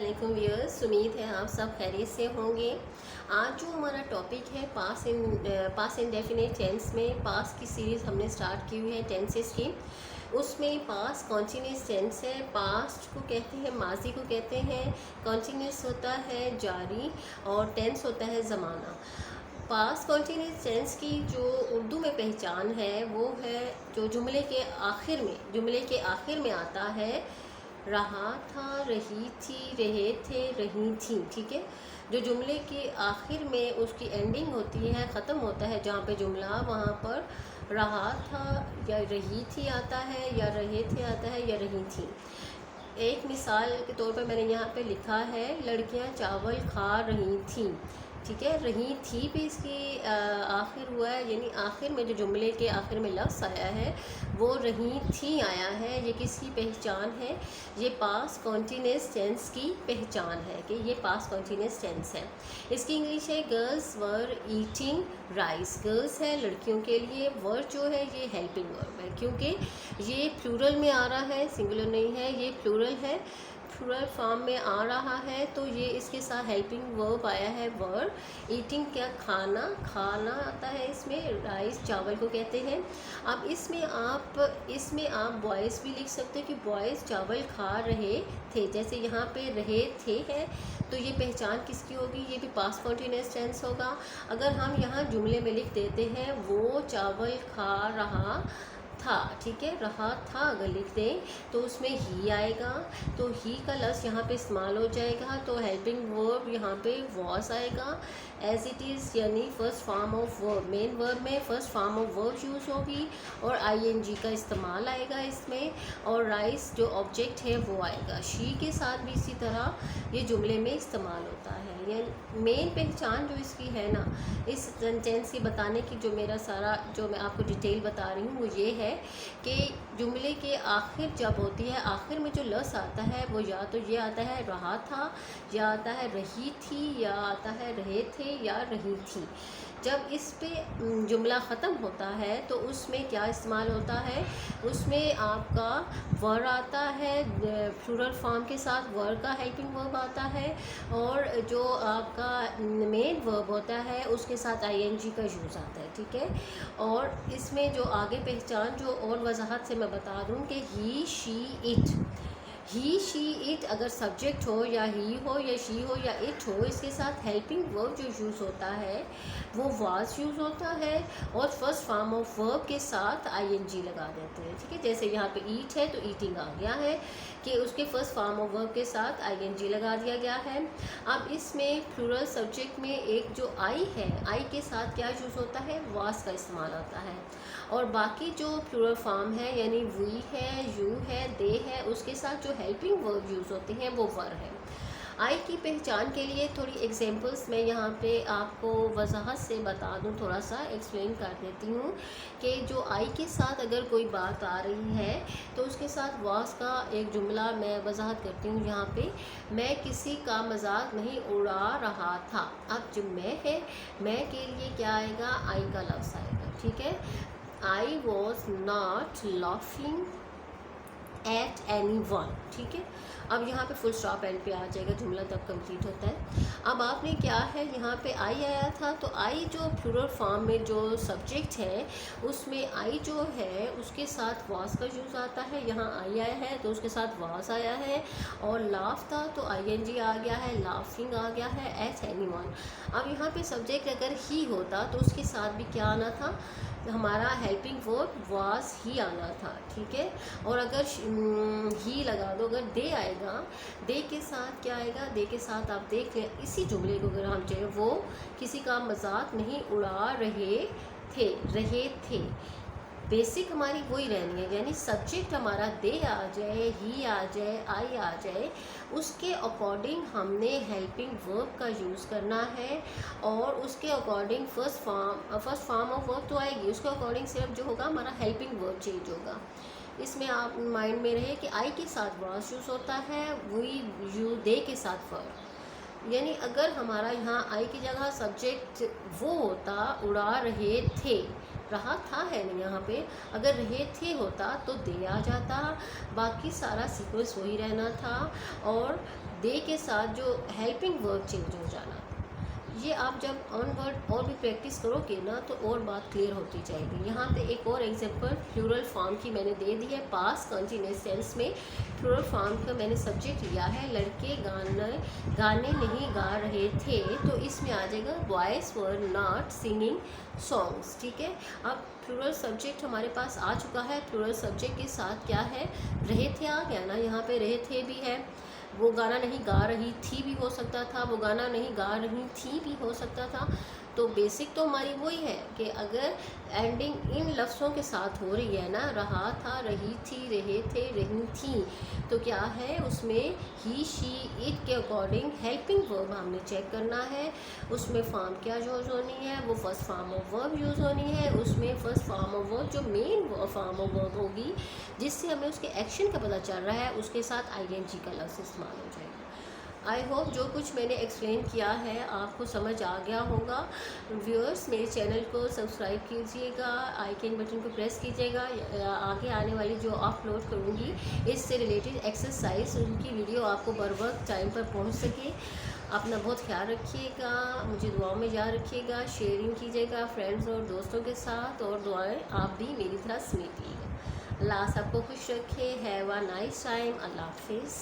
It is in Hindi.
अस्सलामुअलैकुम व्यूअर्स, उम्मीद है आप सब खैरियत से होंगे। आज जो हमारा टॉपिक है पास इंडेफिनिट टेंस में पास की सीरीज़ हमने स्टार्ट की हुई है टेंसेस की। उसमें पास कॉन्टिन्यूस टेंस है। पास्ट को कहते हैं, माजी को कहते हैं, कॉन्टिन्यूस होता है जारी और टेंस होता है ज़माना। पास्ट कॉन्टिन्यूस टेंस की जो उर्दू में पहचान है वो है जो जुमले के आखिर में आता है। रहा था, रही थी, रहे थे, रही थी। ठीक है, जो जुमले के आखिर में उसकी एंडिंग होती है, ख़त्म होता है जहाँ पे जुमला, वहाँ पर रहा था या रही थी आता है, या रहे थे आता है, या रही थी। एक मिसाल के तौर पर मैंने यहाँ पे लिखा है, लड़कियाँ चावल खा रही थीं। ठीक है, रही थी भी इसकी आखिर हुआ है, यानी आखिर में जो जुमले के आखिर में लफ्ज़ आया है वो रही थी आया है। ये किसकी पहचान है? ये पास्ट कॉन्टिन्यूस टेंस की पहचान है कि ये पास्ट कॉन्टिन्यूस टेंस है। इसकी इंग्लिश है girls were eating rice. Girls है लड़कियों के लिए, वर्ड जो है ये हेल्पिंग वर्ब है क्योंकि ये प्लूरल में आ रहा है, सिंगुलर नहीं है, ये प्लूरल है, प्लूरल फॉर्म में आ रहा है, तो ये इसके साथ हेल्पिंग वर्ब आया है वर्ब। ईटिंग क्या, खाना, खाना आता है इसमें, राइस चावल को कहते हैं। अब इसमें आप बॉयज़ भी लिख सकते हो कि बॉयज़ चावल खा रहे थे, जैसे यहाँ पे रहे थे है, तो ये पहचान किसकी होगी? ये भी पास्ट कॉन्टिन्यूस टेंस होगा। अगर हम यहाँ जुमले में लिख देते हैं वो चावल खा रहा था, ठीक है, रहा था अगर लिख दें तो उसमें ही आएगा, तो ही का लफ्ज़ यहाँ पे इस्तेमाल हो जाएगा, तो हेल्पिंग वर्ब यहाँ पे वॉज आएगा एज इट इज़, यानी first form of verb. Main verb में first form of verb use होगी और आईएनजी का इस्तेमाल आएगा इसमें, और राइस जो ऑब्जेक्ट है वो आएगा। शी के साथ भी इसी तरह ये जुमले में इस्तेमाल होता है। ये मेन पहचान जो इसकी है ना, इस सेंटेंस की बताने की जो मेरा सारा जो मैं आपको डिटेल बता रही हूँ वो ये है कि जुमले के आखिर जब होती है, आखिर में जो लफ्ज़ आता है वो या तो ये आता है रहा था, या आता है रही थी, या आता है रहे थे, या रही थी। जब इस पे जुमला ख़त्म होता है तो उसमें क्या इस्तेमाल होता है? उसमें आपका वर आता है, प्लूरल फॉर्म के साथ वर का हेल्पिंग वर्ब आता है, और जो आपका मेन वर्ब होता है उसके साथ आईएनजी का यूज़ आता है। ठीक है, और इसमें जो आगे पहचान जो और वजाहत से मैं बता दूं कि he, she, it. He, she, it अगर सब्जेक्ट हो, या ही हो, या शी हो, या इट हो, इसके साथ हेल्पिंग वर्ब जो यूज़ होता है वो वाज यूज़ होता है, और फर्स्ट फॉर्म ऑफ वर्ब के साथ आईएनजी लगा देते हैं। ठीक है, जैसे यहाँ पे ईट है तो ईटिंग आ गया है कि उसके फर्स्ट फॉर्म ऑफ वर्ब के साथ आईएनजी लगा दिया गया है। अब इसमें प्लूरल सब्जेक्ट में एक जो आई है, आई के साथ क्या यूज़ होता है? वाज का इस्तेमाल आता है, और बाकी जो प्लूरल फॉर्म है यानी वी है, यू है, दे है, उसके साथ जो हेल्पिंग वर्ब यूज़ होते हैं वो वर है। आई की पहचान के लिए थोड़ी एग्जांपल्स मैं यहाँ पे आपको वजाहत से बता दूँ, थोड़ा सा एक्सप्लेन कर देती हूँ कि जो आई के साथ अगर कोई बात आ रही है तो उसके साथ वास का एक जुमला मैं वजाहत करती हूँ यहाँ पे। मैं किसी का मजाक नहीं उड़ा रहा था। अब जो मैं है, मैं के लिए क्या आएगा? आई का लफ्ज़ आएगा। ठीक है, I was not laughing at any one. ठीक है, अब यहाँ पे फुल स्टॉप एंड पे आ जाएगा, जुमला तब कंप्लीट होता है। अब आपने क्या है, यहाँ पे आई आया था तो आई जो प्लूरल फॉर्म में जो सब्जेक्ट है उसमें आई जो है उसके साथ वास का यूज़ आता है। यहाँ आई आया है तो उसके साथ वास आया है, और लाफ था तो आईएनजी आ गया है, लाफिंग आ गया है, एट एनी वन। अब यहाँ पे सब्जेक्ट अगर ही होता तो उसके साथ भी क्या आना था? हमारा हेल्पिंग वर्ब वाज ही आना था। ठीक है, और अगर ही लगा दो, अगर दे आएगा, दे के साथ क्या आएगा? दे के साथ आप देख लें इसी जुमले को अगर हम चाहें, वो किसी का मजाक नहीं उड़ा रहे थे, बेसिक हमारी वही रहनी है, यानी सब्जेक्ट हमारा दे आ जाए, ही आ जाए, आई आ जाए, उसके अकॉर्डिंग हमने हेल्पिंग वर्ब का यूज़ करना है, और उसके according first form of verb तो आएगी, उसके अकॉर्डिंग सिर्फ जो होगा हमारा हेल्पिंग वर्ब चेंज होगा। इसमें आप माइंड में रहे कि आई के साथ वाज यूज़ होता है, वी, यू, दे के साथ फॉर। यानी अगर हमारा यहाँ आई की जगह सब्जेक्ट वो होता उड़ा रहे थे, रहा था है नहीं यहाँ पे। अगर रहे थे होता तो दे आ जाता, बाकी सारा सीक्वेंस वही रहना था और दे के साथ जो हेल्पिंग वर्ब चेंज हो जाना। ये आप जब ऑन वर्ड और भी प्रैक्टिस करोगे ना तो और बात क्लियर होती जाएगी। यहाँ पे एक और एग्जांपल प्लूरल फॉर्म की मैंने दे दी है। पास्ट कंटिन्यूअस टेंस में प्लूरल फॉर्म का मैंने सब्जेक्ट लिया है लड़के गाने नहीं गा रहे थे, तो इसमें आ जाएगा boys were not singing songs. ठीक है, अब प्लूरल सब्जेक्ट हमारे पास आ चुका है। प्लूरल सब्जेक्ट के साथ क्या है, रहे थे आ गया ना, यहाँ पे रहे थे भी है, वो गाना नहीं गा रही थी भी हो सकता था, वो गाना नहीं गा रही थी भी हो सकता था। तो बेसिक तो हमारी वही है कि अगर एंडिंग इन लफ्ज़ों के साथ हो रही है ना, रहा था, रही थी, रहे थे, रही थी, तो क्या है उसमें ही शी इट के अकॉर्डिंग हेल्पिंग वर्ब हमने चेक करना है। उसमें फॉर्म क्या यूज़ होनी है, वो first form of verb use होनी है। उसमें फर्स्ट फॉर्म ऑफ वर्ब जो मेन फॉर्म ऑफ वर्ब होगी जिससे हमें उसके एक्शन का पता चल रहा है, उसके साथ आईएनजी का लफ्ज़ इस्तेमाल हो जाएगा। आई होप जो कुछ मैंने एक्सप्लेन किया है आपको समझ आ गया होगा। व्यूअर्स, मेरे चैनल को सब्सक्राइब कीजिएगा, आइकन बटन को प्रेस कीजिएगा। आगे आने वाली जो अपलोड करूँगी इससे रिलेटेड एक्सरसाइज उनकी वीडियो आपको बर वक्त टाइम पर पहुँच सके। अपना बहुत ख्याल रखिएगा, मुझे दुआओं में याद रखिएगा, शेयरिंग कीजिएगा फ्रेंड्स और दोस्तों के साथ, और दुआएँ आप भी मेरी तरह समेटिएगा। अल्लाह सबको खुश रखे। Have a nice time. अल्लाह हाफिज़।